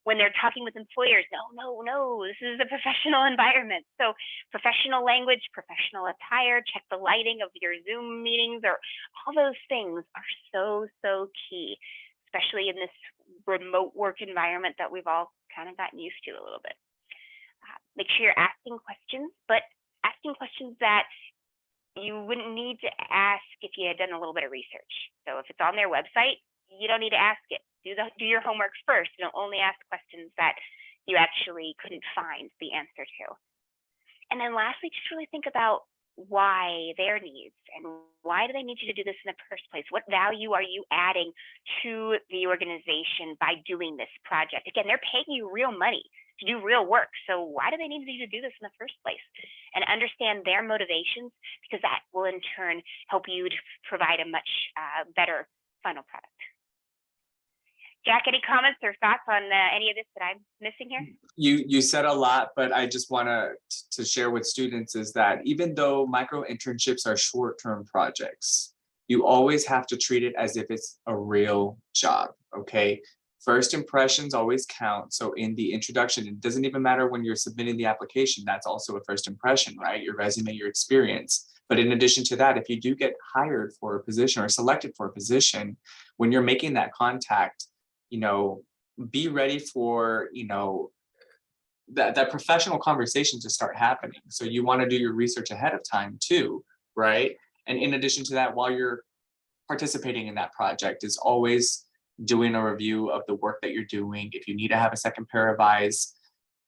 when they're talking with employers. No, this is a professional environment. So professional language, professional attire, check the lighting of your Zoom meetings, or all those things are so key, especially in this remote work environment that we've all kind of gotten used to a little bit. Make sure you're asking questions, but asking questions that you wouldn't need to ask if you had done a little bit of research. So if it's on their website, you don't need to ask it. Do your homework first. Don't only ask questions that you actually couldn't find the answer to. And then lastly, just really think about why their needs and why do they need you to do this in the first place? What value are you adding to the organization by doing this project? Again, they're paying you real money to do real work. So why do they need you to do this in the first place? And understand their motivations, because that will in turn help you to provide a much better final product. Jack, any comments or thoughts on any of this that I'm missing here? You said a lot, but I just want to share with students is that even though micro internships are short-term projects, you always have to treat it as if it's a real job, okay? First impressions always count. So in the introduction, it doesn't even matter when you're submitting the application, that's also a first impression, right? Your resume, your experience. But in addition to that, if you do get hired for a position or selected for a position, when you're making that contact, be ready for, that professional conversation to start happening. So you want to do your research ahead of time too, right? And in addition to that, while you're participating in that project, is always doing a review of the work that you're doing. If you need to have a second pair of eyes,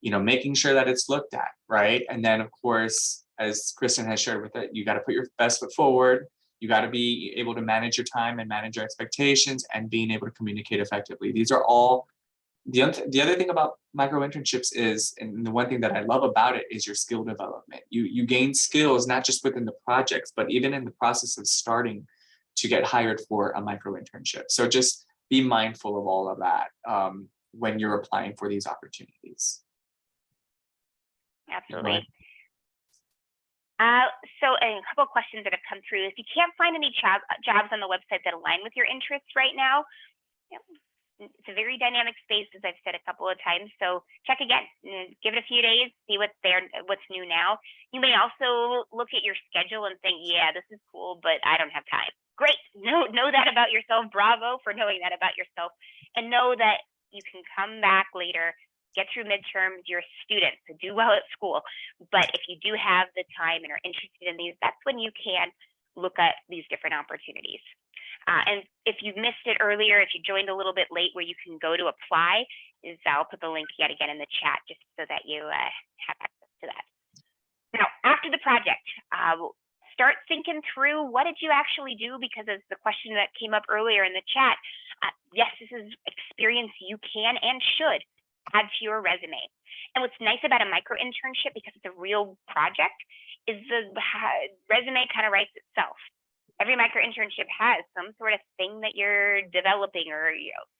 making sure that it's looked at, right? And then of course, as Kristen has shared with it, you got to put your best foot forward. You got to be able to manage your time and manage your expectations and being able to communicate effectively. These are all, the other thing about micro internships is, and the one thing that I love about it is your skill development. You gain skills, not just within the projects, but even in the process of starting to get hired for a micro internship. So just be mindful of all of that when you're applying for these opportunities. Absolutely. So a couple of questions that have come through. If you can't find any jobs on the website that align with your interests right now, it's a very dynamic space, as I've said a couple of times. So check again, give it a few days, see what's new now. You may also look at your schedule and think, yeah, this is cool, but I don't have time. Great, know that about yourself. Bravo for knowing that about yourself, and know that you can come back later, get through midterms, you're a student, so do well at school. But if you do have the time and are interested in these, that's when you can look at these different opportunities. And if you missed it earlier, if you joined a little bit late where you can go to apply, I'll put the link yet again in the chat just so that you have access to that. Now, after the project, start thinking through what did you actually do, because as the question that came up earlier in the chat, yes, this is experience you can and should add to your resume. And what's nice about a micro internship, because it's a real project, is the resume kind of writes itself. Every micro internship has some sort of thing that you're developing or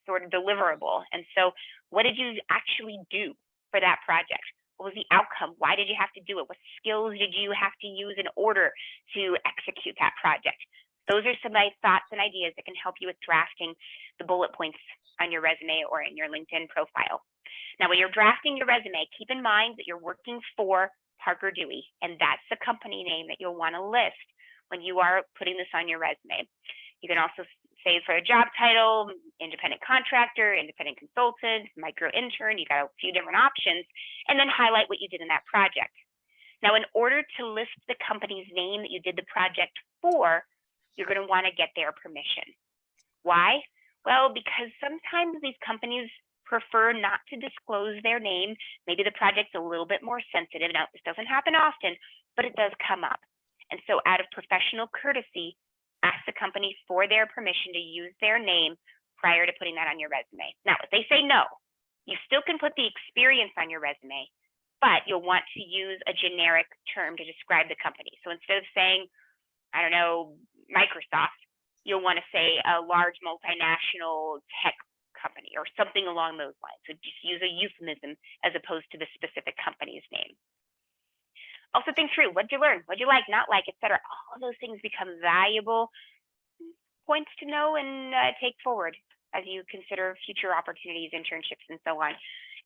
sort of deliverable. And so what did you actually do for that project? What was the outcome? Why did you have to do it? What skills did you have to use in order to execute that project? Those are some of my thoughts and ideas that can help you with drafting the bullet points on your resume or in your LinkedIn profile. Now, when you're drafting your resume, keep in mind that you're working for Parker Dewey, and that's the company name that you'll want to list when you are putting this on your resume. You can also say for a job title, independent contractor, independent consultant, micro intern, you got a few different options, and then highlight what you did in that project. Now, in order to list the company's name that you did the project for, you're going to want to get their permission. Why? Well, because sometimes these companies prefer not to disclose their name. Maybe the project's a little bit more sensitive. Now, this doesn't happen often, but it does come up. And so out of professional courtesy, ask the company for their permission to use their name prior to putting that on your resume. Now, if they say no, you still can put the experience on your resume, but you'll want to use a generic term to describe the company. So instead of saying, I don't know, Microsoft, you'll want to say a large multinational tech company or something along those lines. So just use a euphemism as opposed to the specific company's name. Also think through, what'd you learn? What'd you like, not like, etc. All those things become valuable points to know and take forward as you consider future opportunities, internships, and so on.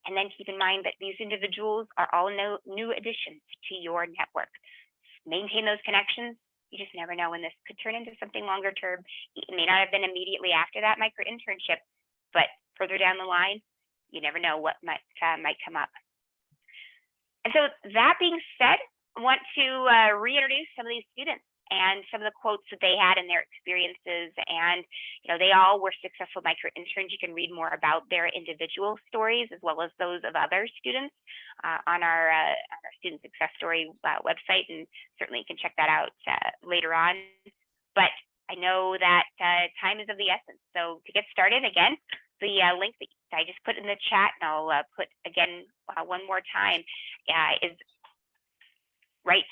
And then keep in mind that these individuals are all new additions to your network. Maintain those connections. You just never know when this could turn into something longer term. It may not have been immediately after that micro internship, but further down the line, you never know what might come up. And so that being said, I want to reintroduce some of these students and some of the quotes that they had in their experiences. And, they all were successful micro interns. You can read more about their individual stories as well as those of other students on our student success story website. And certainly you can check that out later on. But I know that time is of the essence. So to get started, again, the link that I just put in the chat, and I'll put again one more time, is right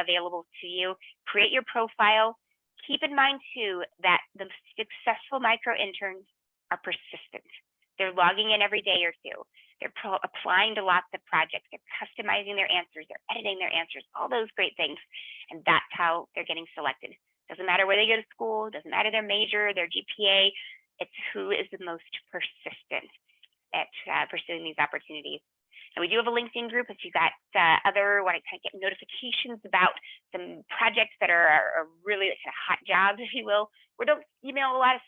available to you. Create your profile. Keep in mind too that the successful micro interns are persistent. They're logging in every day or two. They're applying to lots of projects. They're customizing their answers. They're editing their answers. All those great things, and that's how they're getting selected. Doesn't matter where they go to school. Doesn't matter their major, their GPA. It's who is the most persistent at pursuing these opportunities. And we do have a LinkedIn group if you got want to kind of get notifications about some projects that are really kind of hot jobs, if you will. We don't email a lot of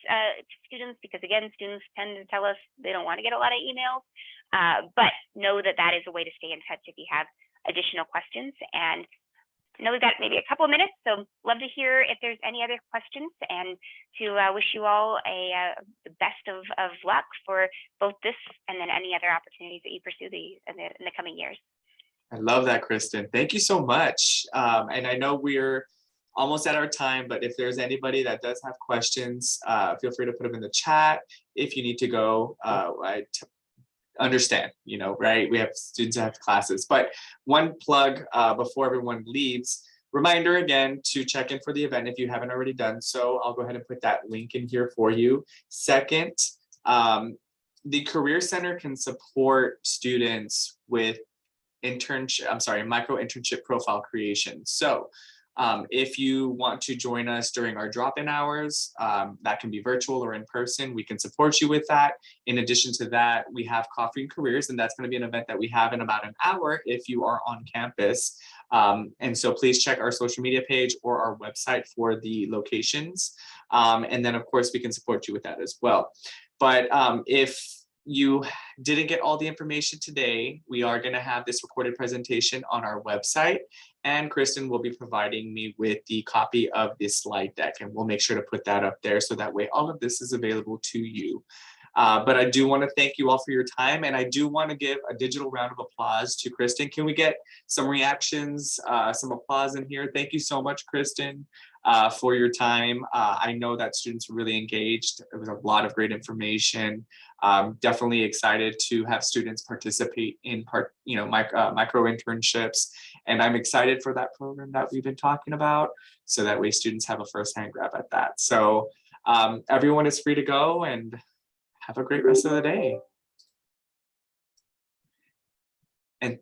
students because, again, students tend to tell us they don't want to get a lot of emails. But know that that is a way to stay in touch if you have additional questions. And I know we've got maybe a couple of minutes, so love to hear if there's any other questions, and to wish you all the best of luck for both this and then any other opportunities that you pursue in the coming years. I love that, Kristen. Thank you so much. And I know we're almost at our time, but if there's anybody that does have questions, feel free to put them in the chat. If you need to go, I understand, right? We have students that have classes, but one plug before everyone leaves, reminder again to check in for the event if you haven't already done so. I'll go ahead and put that link in here for you. Second, the Career Center can support students with micro-internship profile creation. So if you want to join us during our drop-in hours, that can be virtual or in person, we can support you with that. In addition to that, we have Coffee and Careers, and that's going to be an event that we have in about an hour if you are on campus. And so please check our social media page or our website for the locations. And then, of course, we can support you with that as well. But if you didn't get all the information today, we are going to have this recorded presentation on our website, and Kristen will be providing me with the copy of this slide deck, and we'll make sure to put that up there so that way all of this is available to you. But I do want to thank you all for your time, and I do want to give a digital round of applause to Kristen. Can we get some reactions, some applause in here? Thank you so much, Kristen, for your time. I know that students were really engaged. There was a lot of great information. Definitely excited to have students participate in micro internships, and I'm excited for that program that we've been talking about, so that way students have a first-hand grab at that. So everyone is free to go, and have a great rest of the day. And